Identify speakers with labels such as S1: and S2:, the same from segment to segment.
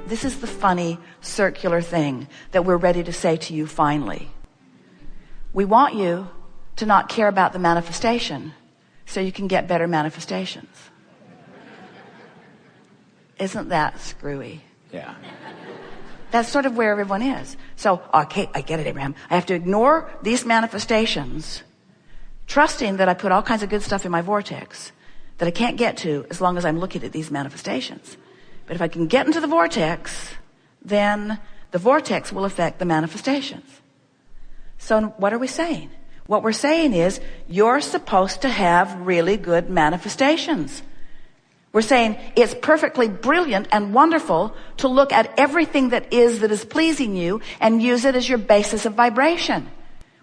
S1: this is the funny circular thing that we're ready to say to you finally. We want you to not care about the manifestation so you can get better manifestations. Isn't that screwy?
S2: Yeah.
S1: That's sort of where everyone is. So, okay, I get it, Abraham. I have to ignore these manifestations, trusting that I put all kinds of good stuff in my vortex that I can't get to as long as I'm looking at these manifestations. But if I can get into the vortex, then the vortex will affect the manifestations. So what are we saying? What we're saying is you're supposed to have really good manifestations. We're saying it's perfectly brilliant and wonderful to look at everything that is pleasing you and use it as your basis of vibration.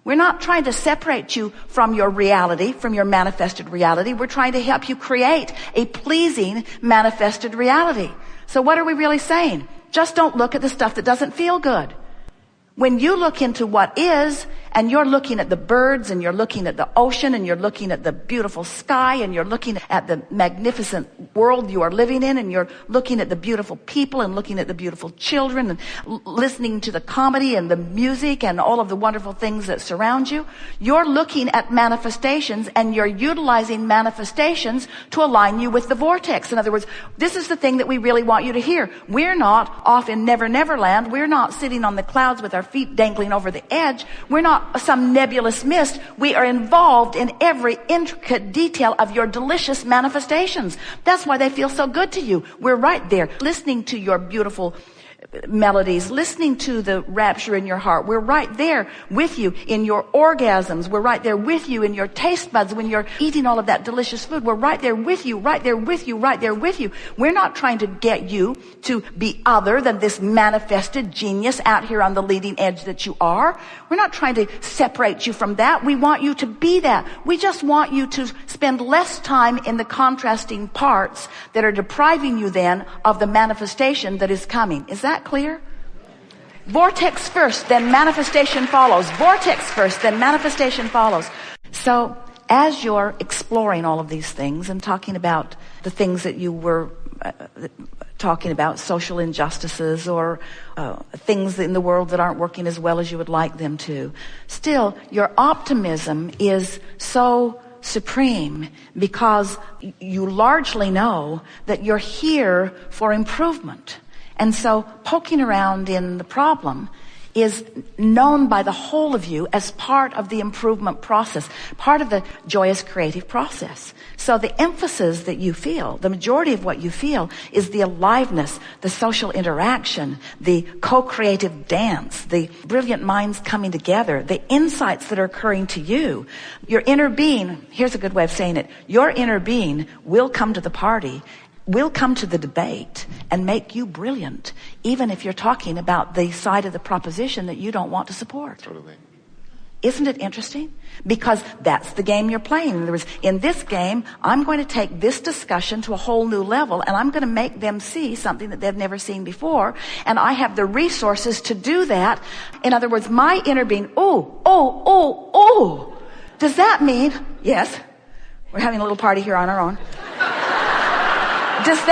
S1: We're not trying to separate you from your reality, from your manifested reality. We're trying to help you create a pleasing manifested reality. So what are we really saying? Just don't look at the stuff that doesn't feel good. When you look into what is, and you're looking at the birds, and you're looking at the ocean, and you're looking at the beautiful sky, and you're looking at the magnificent world you are living in, and you're looking at the beautiful people, and looking at the beautiful children, and listening to the comedy and the music and all of the wonderful things that surround you, you're looking at manifestations, and you're utilizing manifestations to align you with the vortex. In other words, this is the thing that we really want you to hear. We're not off in Never Never Land. We're not sitting on the clouds with our feet dangling over the edge. We're not some nebulous mist. We are involved in every intricate detail of your delicious manifestations. That's why they feel so good to you. We're right there listening to your beautiful melodies, listening to the rapture in your heart. We're right there with you in your orgasms. We're right there with you in your taste buds when you're eating all of that delicious food. We're right there with you, right there with you, right there with you. We're not trying to get you to be other than this manifested genius out here on the leading edge that you are. We're not trying to separate you from that. We want you to be that. We just want you to spend less time in the contrasting parts that are depriving you then of the manifestation that is coming. Is that clear? Vortex first, then manifestation follows. Vortex first, then manifestation follows. So as you're exploring all of these things and talking about the things that you were talking about, social injustices or things in the world that aren't working as well as you would like them to, still your optimism is so supreme because you largely know that you're here for improvement. And so poking around in the problem is known by the whole of you as part of the improvement process, part of the joyous creative process. So the emphasis that you feel, the majority of what you feel, is the aliveness, the social interaction, the co-creative dance, the brilliant minds coming together, the insights that are occurring to you. Your inner being, here's a good way of saying it, your inner being will come to the party, will come to the debate and make you brilliant, even if you're talking about the side of the proposition that you don't want to support.
S2: Totally.
S1: Isn't it interesting? Because that's the game you're playing. In other words, in this game, I'm going to take this discussion to a whole new level, and I'm going to make them see something that they've never seen before, and I have the resources to do that. In other words, my inner being, does that mean, yes, we're having a little party here on our own. Does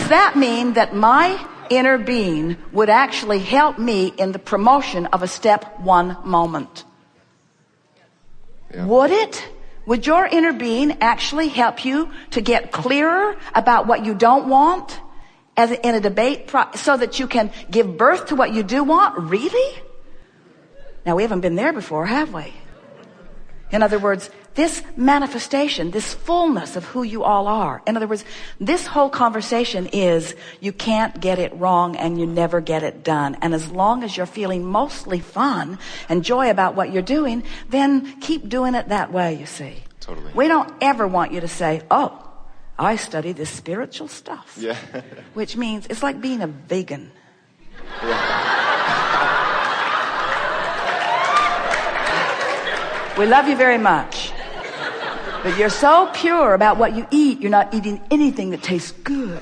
S1: that mean that my inner being would actually help me in the promotion of a step one moment? Yeah. Would it? Would your inner being actually help you to get clearer about what you don't want as in a debate so that you can give birth to what you do want? Really? Now, we haven't been there before, have we? In other words, this manifestation, this fullness of who you all are. In other words, this whole conversation is you can't get it wrong and you never get it done. And as long as you're feeling mostly fun and joy about what you're doing, then keep doing it that way, you see.
S2: Totally.
S1: We don't ever want you to say, oh, I study this spiritual stuff.
S2: Yeah.
S1: Which means it's like being a vegan.
S2: Yeah.
S1: We love you very much. But you're so pure about what you eat, you're not eating anything that tastes good.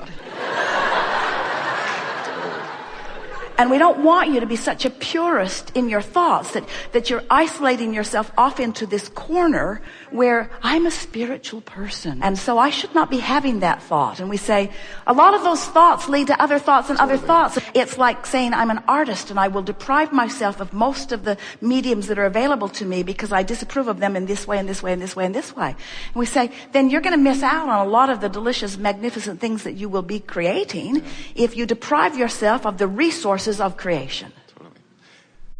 S1: And we don't want you to be such a purist in your thoughts that you're isolating yourself off into this corner where I'm a spiritual person, and so I should not be having that thought. And we say, a lot of those thoughts lead to other thoughts and other thoughts. It's like saying I'm an artist and I will deprive myself of most of the mediums that are available to me because I disapprove of them in this way and this way and this way and this way. And we say, then you're going to miss out on a lot of the delicious, magnificent things that you will be creating if you deprive yourself of the resources of creation.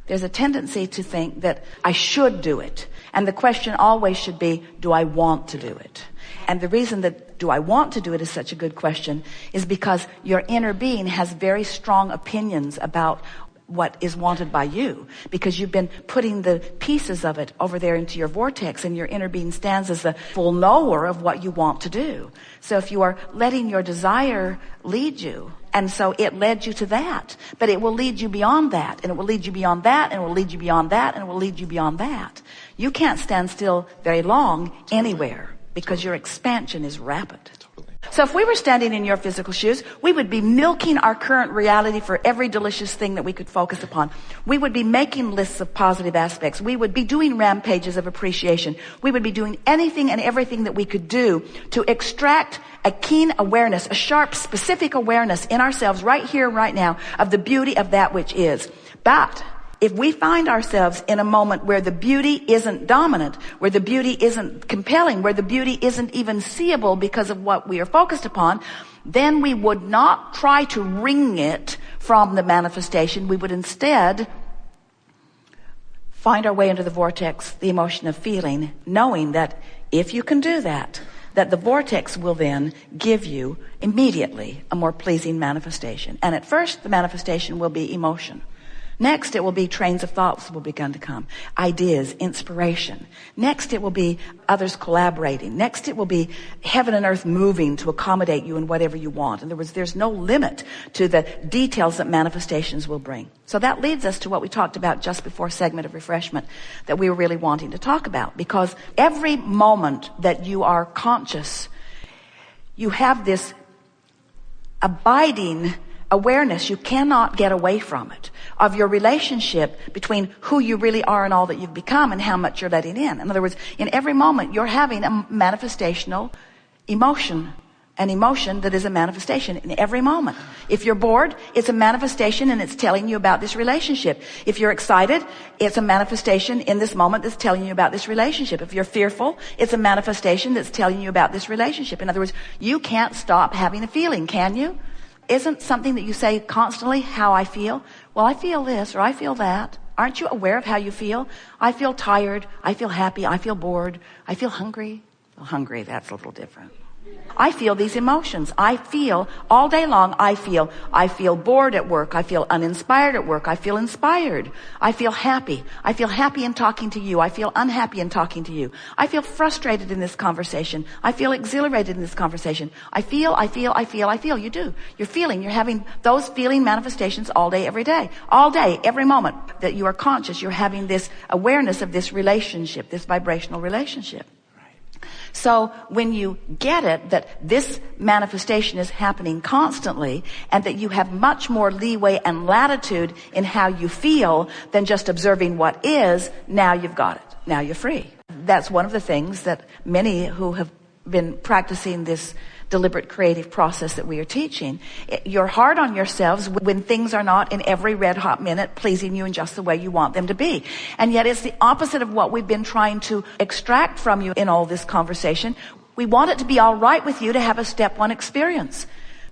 S1: There's a tendency to think that I should do it. And the question always should be, do I want to do it? And the reason that do I want to do it is such a good question is because your inner being has very strong opinions about what is wanted by you, because you've been putting the pieces of it over there into your vortex, and your inner being stands as the full knower of what you want to do. So if you are letting your desire lead you, and so it led you to that, but it will lead you beyond that, and it will lead you beyond that, and it will lead you beyond that, and it will lead you beyond that. You can't stand still very long anywhere because your expansion is rapid. So if we were standing in your physical shoes, we would be milking our current reality for every delicious thing that we could focus upon. We would be making lists of positive aspects. We would be doing rampages of appreciation. We would be doing anything and everything that we could do to extract a keen awareness, a sharp, specific awareness in ourselves right here, right now, of the beauty of that which is. But if we find ourselves in a moment where the beauty isn't dominant, where the beauty isn't compelling, where the beauty isn't even seeable because of what we are focused upon, then we would not try to wring it from the manifestation. We would instead find our way into the vortex, the emotion of feeling, knowing that if you can do that, that the vortex will then give you immediately a more pleasing manifestation. And at first, the manifestation will be emotion. Next, it will be trains of thoughts will begin to come. Ideas, inspiration. Next, it will be others collaborating. Next, it will be heaven and earth moving to accommodate you in whatever you want. In other words, there's no limit to the details that manifestations will bring. So that leads us to what we talked about just before segment of refreshment that we were really wanting to talk about. Because every moment that you are conscious, you have this abiding awareness, you cannot get away from it, of your relationship between who you really are and all that you've become and how much you're letting in. In other words, in every moment you're having a manifestational emotion, an emotion that is a manifestation in every moment. If you're bored, it's a manifestation and it's telling you about this relationship. If you're excited, it's a manifestation in this moment that's telling you about this relationship. If you're fearful, it's a manifestation that's telling you about this relationship. In other words, you can't stop having a feeling, can you? Isn't something that you say constantly how I feel? Well, I feel this or I feel that. Aren't you aware of how you feel? I feel tired. I feel happy. I feel bored. I feel hungry. Well, hungry, that's a little different. I feel these emotions. I feel all day long. I feel bored at work. I feel uninspired at work. I feel inspired. I feel happy. I feel happy in talking to you. I feel unhappy in talking to you. I feel frustrated in this conversation. I feel exhilarated in this conversation. I feel. You do. You're feeling. You're having those feeling manifestations all day, every day. All day, every moment that you are conscious, you're having this awareness of this relationship, this vibrational relationship. So when you get it, that this manifestation is happening constantly and that you have much more leeway and latitude in how you feel than just observing what is, now you've got it. Now you're free. That's one of the things that many who have been practicing this deliberate creative process that we are teaching, you're hard on yourselves when things are not in every red hot minute pleasing you in just the way you want them to be. And yet it's the opposite of what we've been trying to extract from you in all this conversation. We want it to be all right with you to have a step one experience.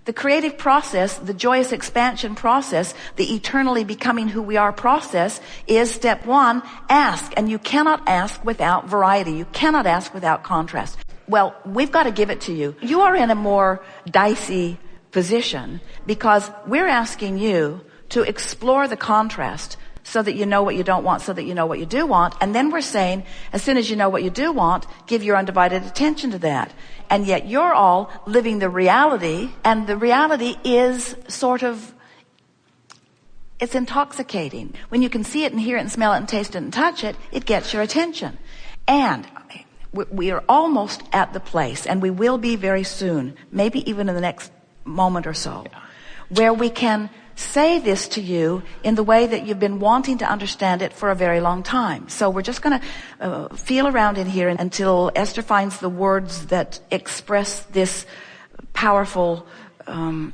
S1: The creative process, the joyous expansion process, the eternally becoming who we are process is step one, ask. And you cannot ask without variety. You cannot ask without contrast. Well, we've got to give it to you. You are in a more dicey position because we're asking you to explore the contrast so that you know what you don't want, so that you know what you do want. And then we're saying, as soon as you know what you do want, give your undivided attention to that. And yet you're all living the reality, and the reality is sort of, it's intoxicating. When you can see it and hear it and smell it and taste it and touch it, it gets your attention. And we are almost at the place, and we will be very soon, maybe even in the next moment or so, where we can say this to you in the way that you've been wanting to understand it for a very long time. So we're just going to feel around in here until Esther finds the words that express this powerful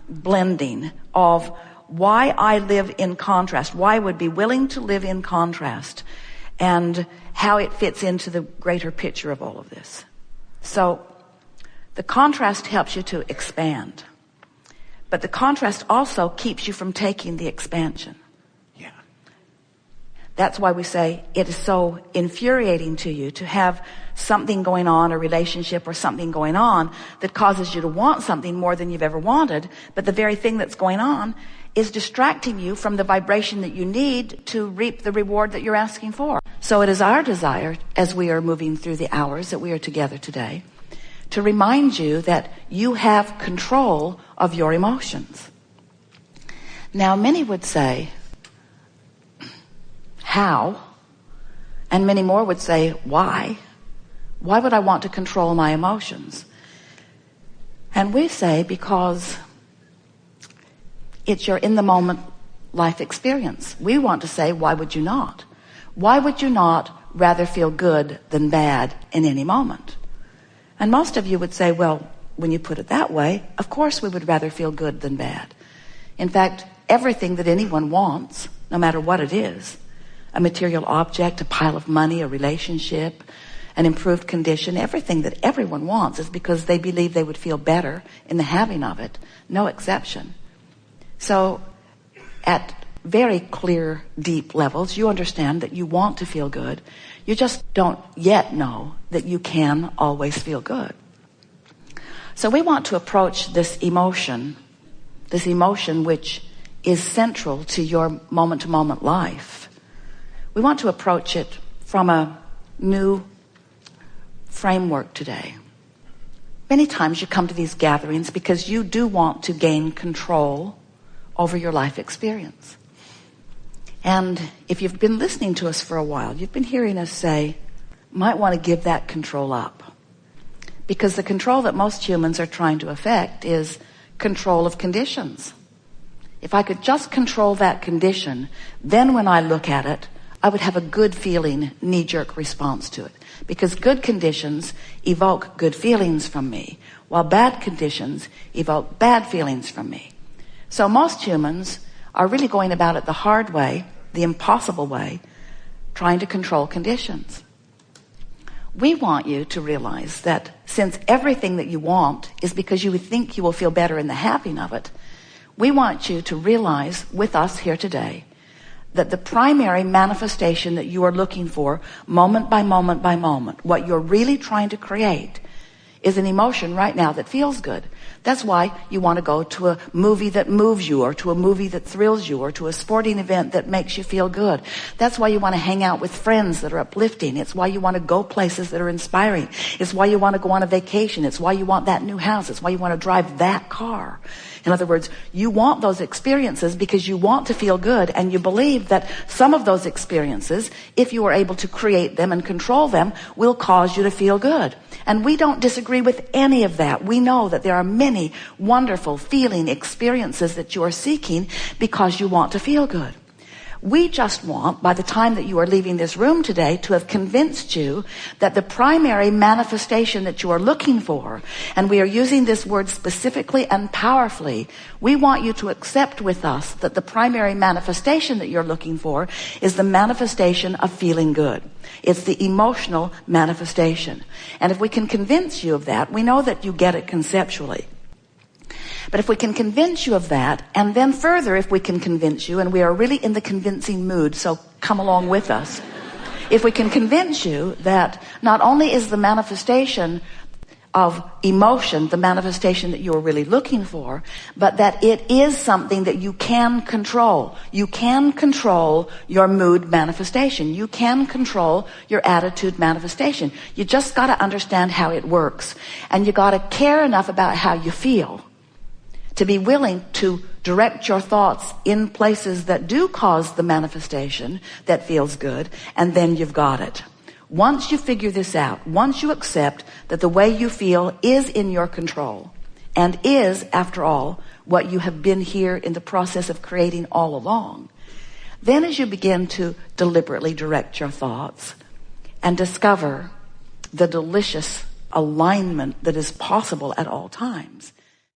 S1: blending of why I live in contrast, why I would be willing to live in contrast, and how it fits into the greater picture of all of this. So the contrast helps you to expand. But the contrast also keeps you from taking the expansion.
S2: Yeah.
S1: That's why we say it is so infuriating to you to have something going on, a relationship or something going on that causes you to want something more than you've ever wanted. But the very thing that's going on is distracting you from the vibration that you need to reap the reward that you're asking for. So it is our desire, as we are moving through the hours that we are together today, to remind you that you have control of your emotions. Now, many would say, how? And many more would say, why? Why would I want to control my emotions? And we say, because it's your in-the-moment life experience. We want to say, why would you not? Why would you not rather feel good than bad in any moment? And most of you would say, well, when you put it that way, of course we would rather feel good than bad. In fact, everything that anyone wants, no matter what it is, a material object, a pile of money, a relationship, an improved condition, everything that everyone wants is because they believe they would feel better in the having of it. No exception. So at very clear, deep levels, you understand that you want to feel good. You just don't yet know that you can always feel good. So we want to approach this emotion which is central to your moment-to-moment life. We want to approach it from a new framework today. Many times you come to these gatherings because you do want to gain control over your life experience. And if you've been listening to us for a while, you've been hearing us say, might want to give that control up. Because the control that most humans are trying to affect is control of conditions. If I could just control that condition, then when I look at it, I would have a good feeling, knee-jerk response to it. Because good conditions evoke good feelings from me, while bad conditions evoke bad feelings from me. So most humans are really going about it the hard way, the impossible way, trying to control conditions. We want you to realize that since everything that you want is because you think you will feel better in the having of it, we want you to realize with us here today that the primary manifestation that you are looking for, moment by moment by moment, what you're really trying to create, is an emotion right now that feels good. That's why you want to go to a movie that moves you, or to a movie that thrills you, or to a sporting event that makes you feel good. That's why you want to hang out with friends that are uplifting. It's why you want to go places that are inspiring. It's why you want to go on a vacation. It's why you want that new house. It's why you want to drive that car. In other words, you want those experiences because you want to feel good, and you believe that some of those experiences, if you are able to create them and control them, will cause you to feel good. And we don't disagree with any of that. We know that there are many wonderful feeling experiences that you are seeking because you want to feel good. We just want, by the time that you are leaving this room today, to have convinced you that the primary manifestation that you are looking for, and we are using this word specifically and powerfully, we want you to accept with us that the primary manifestation that you're looking for is the manifestation of feeling good. It's the emotional manifestation. And if we can convince you of that, we know that you get it conceptually. But if we can convince you of that, and then further if we can convince you, and we are really in the convincing mood, so come along with us. If we can convince you that not only is the manifestation of emotion the manifestation that you're really looking for, but that it is something that you can control. You can control your mood manifestation. You can control your attitude manifestation. You just got to understand how it works. And you got to care enough about how you feel to be willing to direct your thoughts in places that do cause the manifestation that feels good, and then you've got it. Once you figure this out, once you accept that the way you feel is in your control, and is, after all, what you have been here in the process of creating all along, then as you begin to deliberately direct your thoughts and discover the delicious alignment that is possible at all times,